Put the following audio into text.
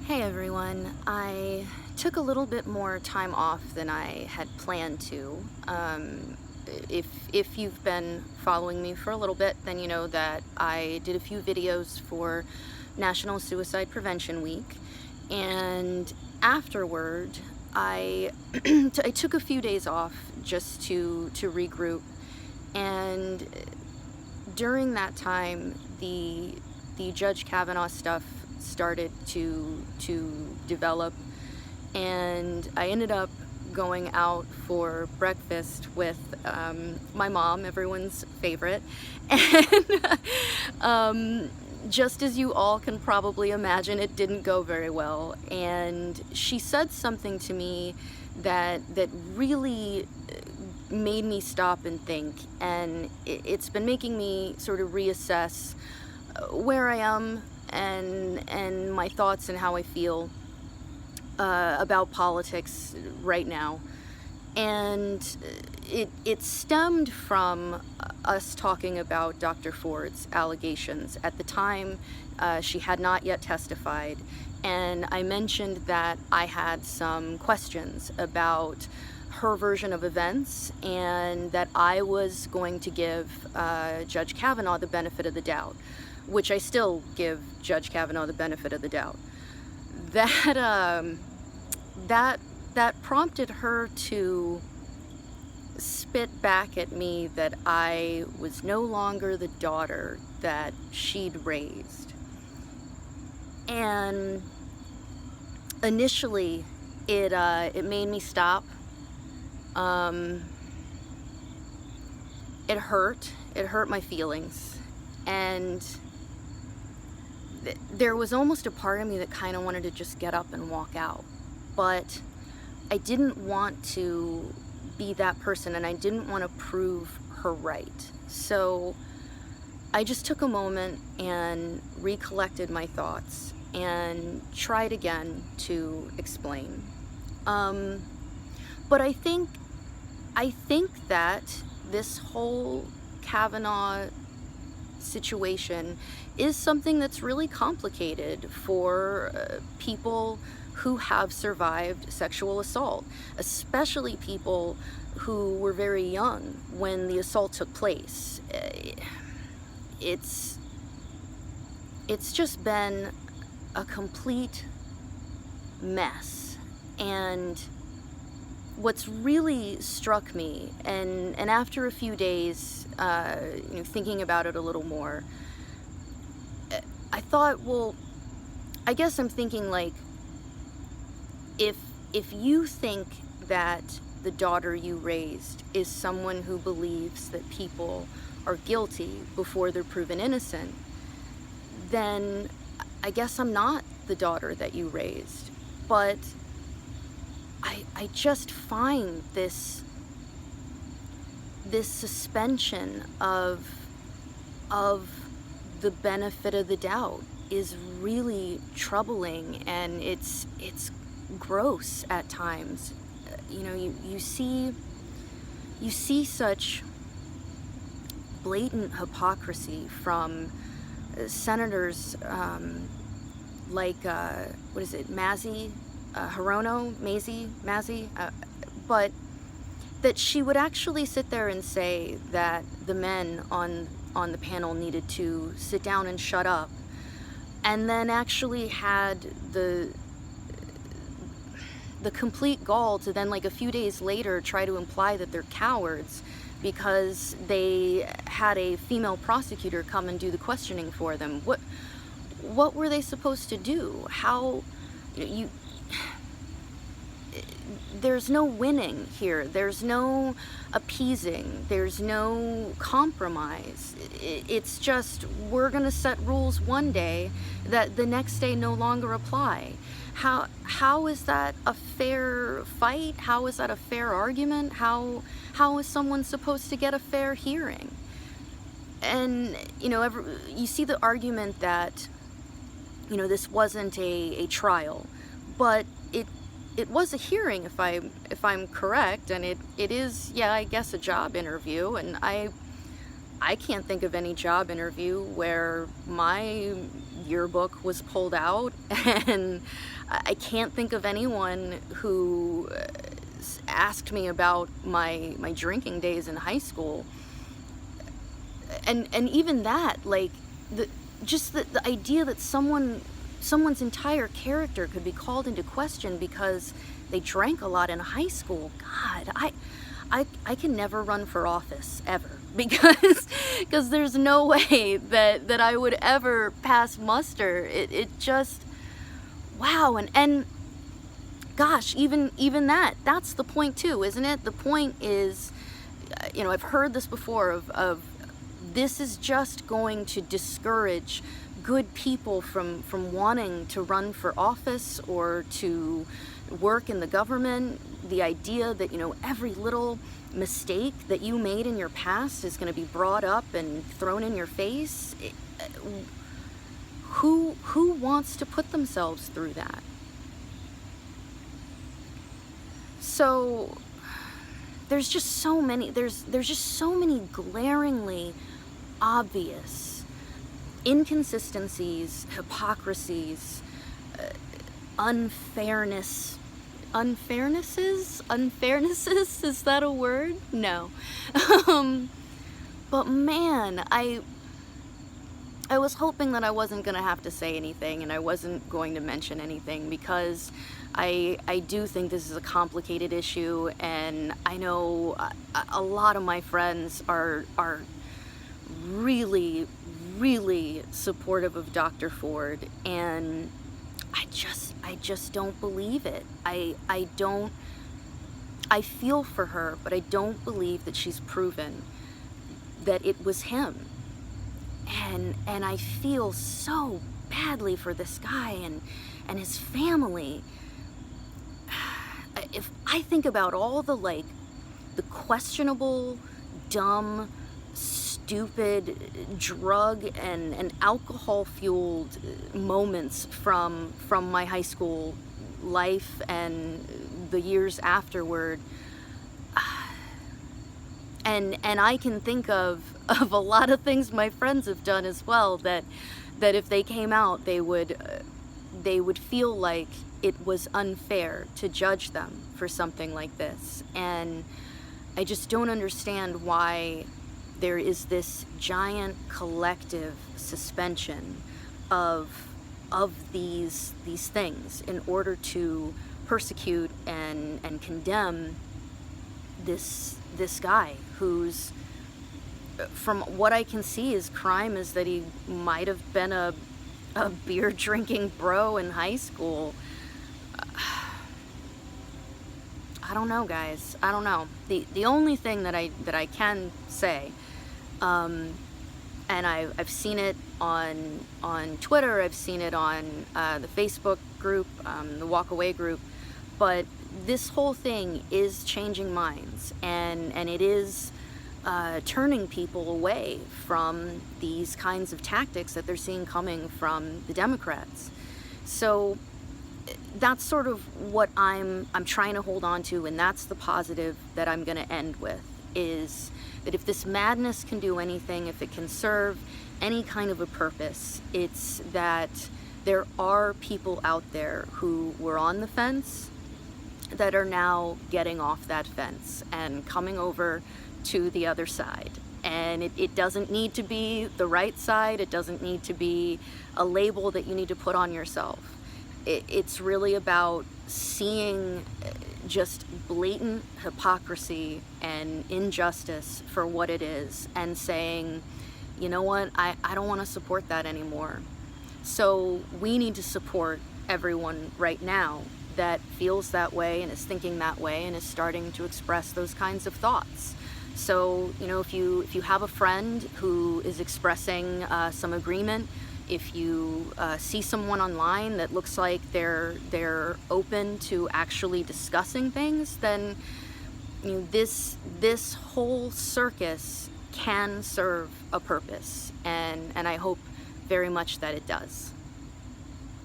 Hey everyone, I took a little bit more time off than I had planned to. If you've been following me for a little bit, then you know that I did a few videos for National Suicide Prevention Week, and afterward I I took a few days off just to regroup, and during that time the Judge Kavanaugh stuff started to develop, and I ended up going out for breakfast with my mom, everyone's favorite, and just as you all can probably imagine, it didn't go very well, and she said something to me that really made me stop and think, and it's been making me sort of reassess where I am and my thoughts and how I feel about politics right now. And it stemmed from us talking about Dr. Ford's allegations. At the time, she had not yet testified, and I mentioned that I had some questions about her version of events and that I was going to give Judge Kavanaugh the benefit of the doubt, which I still give Judge Kavanaugh the benefit of the doubt. That prompted her to spit back at me that I was no longer the daughter that she'd raised. And initially, it made me stop. It hurt my feelings, and there was almost a part of me that kind of wanted to just get up and walk out, but I didn't want to be that person, and I didn't want to prove her right. So I just took a moment and recollected my thoughts and tried again to explain. But I think that this whole Kavanaugh situation is something that's really complicated for people who have survived sexual assault, especially people who were very young when the assault took place. It's just been a complete mess. And what's really struck me, and after a few days, thinking about it a little more, I thought, well, I guess I'm thinking, like, if you think that the daughter you raised is someone who believes that people are guilty before they're proven innocent, then I guess I'm not the daughter that you raised. But I just find this suspension of the benefit of the doubt is really troubling, and it's gross at times. You see such blatant hypocrisy from senators like what is it, Mazie Hirono, Mazie, but that she would actually sit there and say that the men on the panel needed to sit down and shut up, and then actually had the complete gall to then, like, a few days later, try to imply that they're cowards because they had a female prosecutor come and do the questioning for them. What were they supposed to do? How there's no winning here. There's no appeasing. There's no compromise. It's just, we're going to set rules one day that the next day no longer apply. How is that a fair fight? How is that a fair argument? How is someone supposed to get a fair hearing? And, you see the argument that, this wasn't a trial, but it was a hearing, if I'm correct, and it is, yeah, I guess, a job interview, and I can't think of any job interview where my yearbook was pulled out, and I can't think of anyone who asked me about my drinking days in high school. And even that, like, the idea that someone's entire character could be called into question because they drank a lot in high school. God, I can never run for office ever, because there's no way that I would ever pass muster. It just, wow. And gosh, even that's the point too, isn't it? The point is, I've heard this before of this is just going to discourage good people from wanting to run for office or to work in the government. The idea that, every little mistake that you made in your past is going to be brought up and thrown in your face. Who wants to put themselves through that? So there's just so many glaringly obvious inconsistencies, hypocrisies, unfairnesses, is that a word? No. But man, I was hoping that I wasn't going to have to say anything and I wasn't going to mention anything, because I do think this is a complicated issue, and I know a lot of my friends are really, really supportive of Dr. Ford, and I just don't believe it. I feel for her, but I don't believe that she's proven that it was him. And I feel so badly for this guy and his family. If I think about all the questionable, dumb, stupid drug and alcohol fueled moments from my high school life and the years afterward, and I can think of a lot of things my friends have done as well, that if they came out, they would feel like it was unfair to judge them for something like this. And I just don't understand why there is this giant collective suspension of these things in order to persecute and condemn this guy who's, from what I can see, his crime is that he might have been a beer drinking bro in high school. I don't know, guys. I don't know. The only thing that I can say, and I've seen it on Twitter, I've seen it on the Facebook group, the Walk Away group, but this whole thing is changing minds, and it is turning people away from these kinds of tactics that they're seeing coming from the Democrats. So that's sort of what I'm trying to hold on to, and that's the positive that I'm going to end with, is that if this madness can do anything, if it can serve any kind of a purpose, it's that there are people out there who were on the fence that are now getting off that fence and coming over to the other side. And it doesn't need to be the right side. It doesn't need to be a label that you need to put on yourself. It's really about seeing just blatant hypocrisy and injustice for what it is, and saying, you know what, I don't want to support that anymore. So we need to support everyone right now that feels that way and is thinking that way and is starting to express those kinds of thoughts. So, if you have a friend who is expressing some agreement, if you see someone online that looks like they're open to actually discussing things, then this whole circus can serve a purpose, and I hope very much that it does.